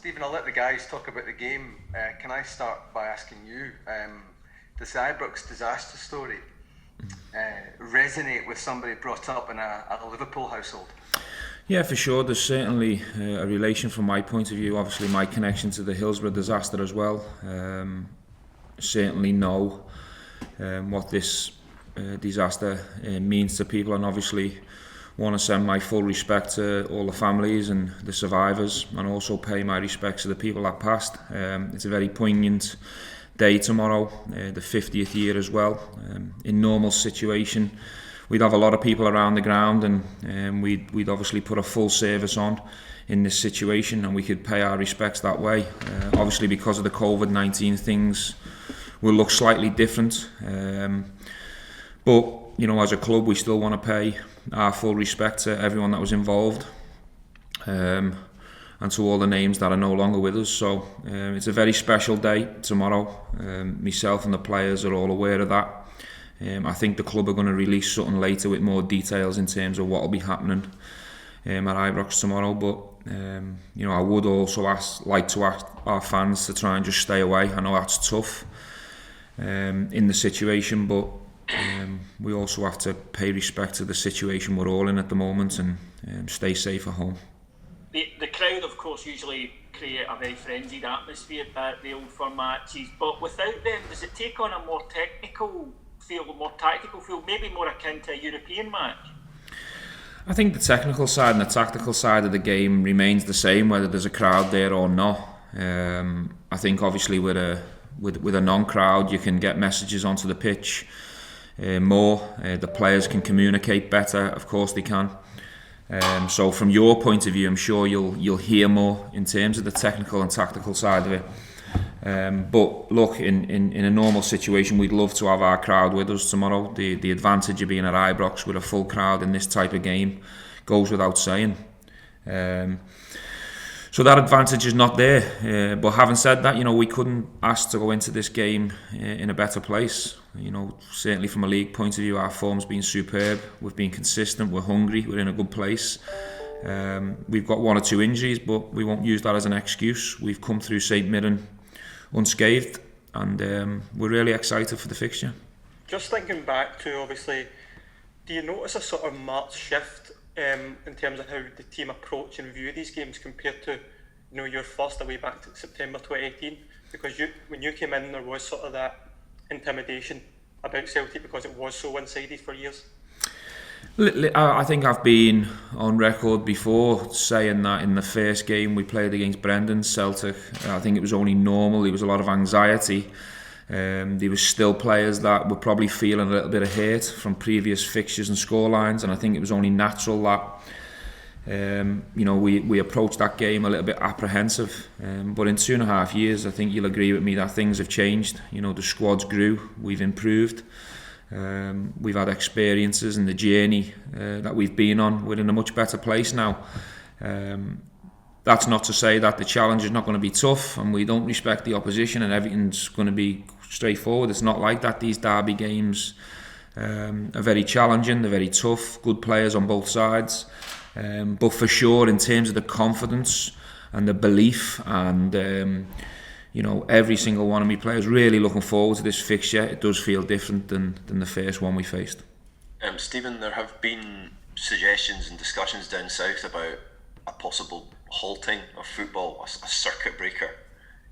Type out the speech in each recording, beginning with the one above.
Stephen, I'll let the guys talk about the game. Can I start by asking you, does the Ibrox disaster story resonate with somebody brought up in a Liverpool household? Yeah, for sure. There's certainly a relation from my point of view. Obviously, my connection to the Hillsborough disaster as well. Certainly know what this disaster means to people, and obviously want to send my full respect to all the families and the survivors, and also pay my respects to the people that passed. It's a very poignant day tomorrow, the 50th year as well. In normal situation, we'd have a lot of people around the ground, and we'd obviously put a full service on in this situation, and we could pay our respects that way. Obviously, because of the COVID-19, things will look slightly different. But you know, as a club, we still want to pay our full respect to everyone that was involved, and to all the names that are no longer with us. So it's a very special day tomorrow. Myself and the players are all aware of that. I think the club are going to release something later with more details in terms of what will be happening at Ibrox tomorrow. But you know, I would also like to ask our fans to try and just stay away. I know that's tough in the situation, but we also have to pay respect to the situation we're all in at the moment, and stay safe at home. The crowd, of course, usually create a very frenzied atmosphere at the Old Firm matches, but without them, does it take on a more technical feel, more tactical feel, maybe more akin to a European match? I think the technical side and the tactical side of the game remains the same, whether there's a crowd there or not. I think obviously with a non-crowd, you can get messages onto the pitch more. The players can communicate better, of course they can. So from your point of view, I'm sure you'll hear more in terms of the technical and tactical side of it. But look, in a normal situation, we'd love to have our crowd with us tomorrow. The advantage of being at Ibrox with a full crowd in this type of game goes without saying. So that advantage is not there. But having said that, you know, we couldn't ask to go into this game in a better place. You know, certainly from a league point of view, our form's been superb. We've been consistent. We're hungry. We're in a good place. We've got one or two injuries, but we won't use that as an excuse. We've come through St Mirren unscathed, and we're really excited for the fixture. Just thinking back to, obviously, do you notice a sort of marked shift in terms of how the team approach and view these games compared to, you know, your first away back to September 2018? Because when you came in, there was sort of that intimidation about Celtic because it was so one-sided for years. I think I've been on record before saying that in the first game we played against Brendan, Celtic, I think it was only normal. There was a lot of anxiety. There was still players that were probably feeling a little bit of hurt from previous fixtures and scorelines, and I think it was only natural that you know, we approached that game a little bit apprehensive. But in 2.5 years, I think you'll agree with me that things have changed. You know, the squad's grew, we've improved. We've had experiences, and the journey that we've been on, we're in a much better place now. That's not to say that the challenge is not going to be tough and we don't respect the opposition and everything's going to be straightforward. It's not like that. These derby games are very challenging, they're very tough, good players on both sides. But for sure, in terms of the confidence and the belief, and you know, every single one of my players really looking forward to this fixture. It does feel different than the first one we faced. Stephen, there have been suggestions and discussions down south about a possible halting of football, a circuit breaker,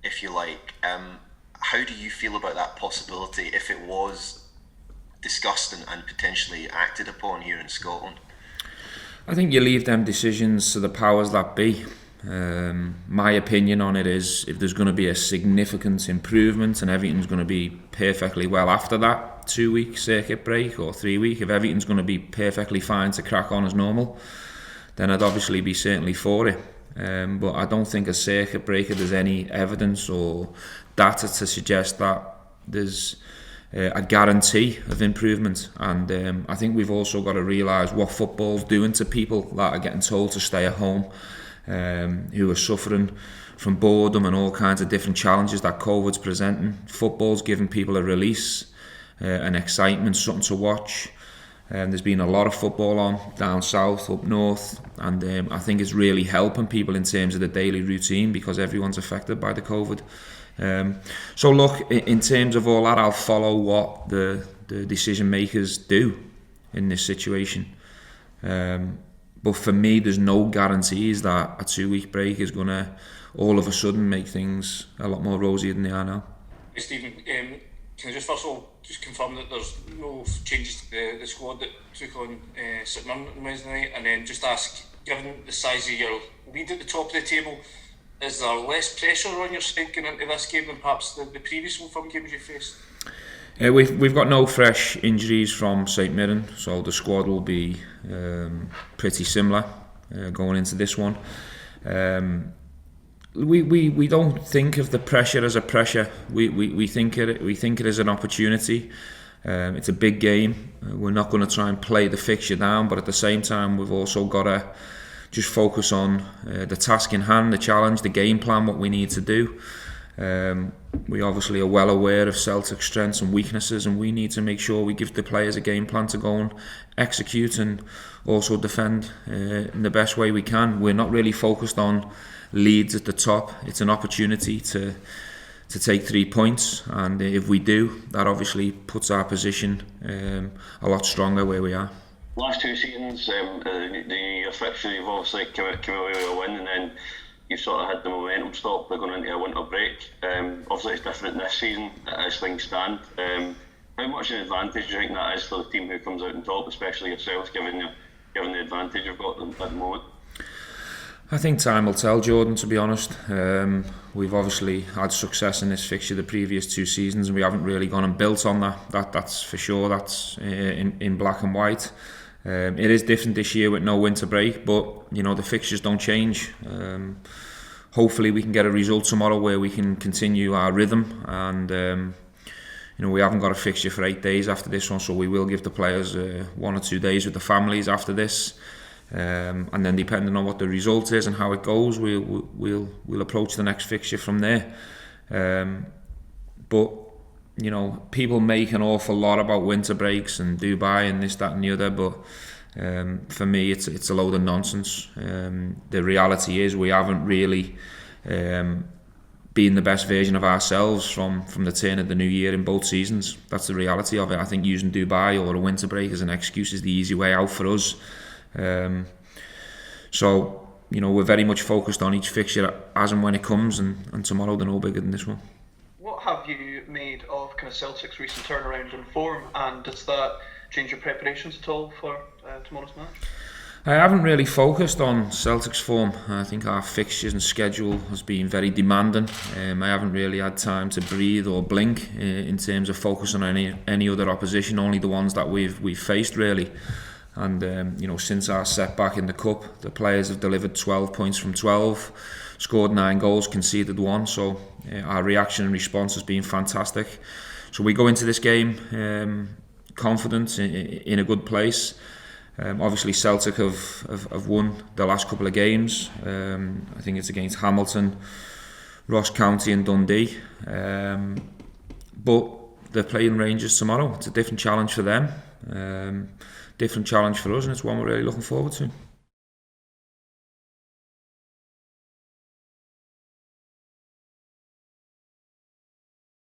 if you like. How do you feel about that possibility if it was discussed and potentially acted upon here in Scotland? I think you leave them decisions to the powers that be. My opinion on it is, if there's going to be a significant improvement and everything's going to be perfectly well after that 2-week circuit break or 3-week, if everything's going to be perfectly fine to crack on as normal, then I'd obviously be certainly for it. But I don't think a circuit breaker, there's any evidence or data to suggest that there's a guarantee of improvement. And I think we've also got to realise what football's doing to people that are getting told to stay at home, who are suffering from boredom and all kinds of different challenges that COVID's presenting. Football's giving people a release, an excitement, something to watch. There's been a lot of football on down south, up north, and I think it's really helping people in terms of the daily routine because everyone's affected by the COVID. So look, in terms of all that, I'll follow what the decision makers do in this situation. But for me, there's no guarantees that a 2-week break is going to all of a sudden make things a lot more rosy than they are now. Hey Stephen, can I just first of all just confirm that there's no changes to the squad that took on St Mirren on Wednesday night, and then just ask, given the size of your lead at the top of the table, is there less pressure on your side going into this game than perhaps the previous Old Firm games you faced? We've got no fresh injuries from St Mirren, so the squad will be pretty similar going into this one. We don't think of the pressure as a pressure. We think it as an opportunity. It's a big game. We're not going to try and play the fixture down, but at the same time, we've also got to just focus on the task in hand, the challenge, the game plan, what we need to do. We obviously are well aware of Celtic's strengths and weaknesses, and we need to make sure we give the players a game plan to go and execute and also defend in the best way we can. We're not really focused on leads at the top. It's an opportunity to take 3 points, and if we do, that obviously puts our position a lot stronger where we are. Last 2 seasons, the fixture, you've obviously come away with a win, and then you've sort of had the momentum stop by going into a winter break. Obviously it's different this season as things stand. How much an advantage do you think that is for the team who comes out on top, especially yourselves, given the advantage you've got at the moment? I think time will tell, Jordan, to be honest. We've obviously had success in this fixture the previous 2 seasons, and we haven't really gone and built on that. That's for sure. That's in black and white. It is different this year with no winter break, but you know the fixtures don't change. Hopefully we can get a result tomorrow where we can continue our rhythm, and you know we haven't got a fixture for 8 days after this one, so we will give the players 1 or 2 days with the families after this. And then depending on what the result is and how it goes, we'll approach the next fixture from there. But you know, people make an awful lot about winter breaks and Dubai and this, that, and the other. But for me, it's a load of nonsense. The reality is we haven't really been the best version of ourselves from the turn of the new year in both seasons. That's the reality of it. I think using Dubai or a winter break as an excuse is the easy way out for us. So you know we're very much focused on each fixture as and when it comes, and tomorrow they're no bigger than this one. What have you made of kind of Celtic's recent turnaround in form, and does that change your preparations at all for tomorrow's match? I haven't really focused on Celtic's form. I think our fixtures and schedule has been very demanding. I haven't really had time to breathe or blink in terms of focusing on any other opposition, only the ones that we've faced really. And you know, since our setback in the cup, the players have delivered 12 points from 12, scored 9 goals, conceded 1. So our reaction and response has been fantastic. So we go into this game confident, in a good place. Obviously Celtic have won the last couple of games. I think it's against Hamilton, Ross County and Dundee. But they're playing Rangers tomorrow. It's a different challenge for them. Different challenge for us, and it's one we're really looking forward to.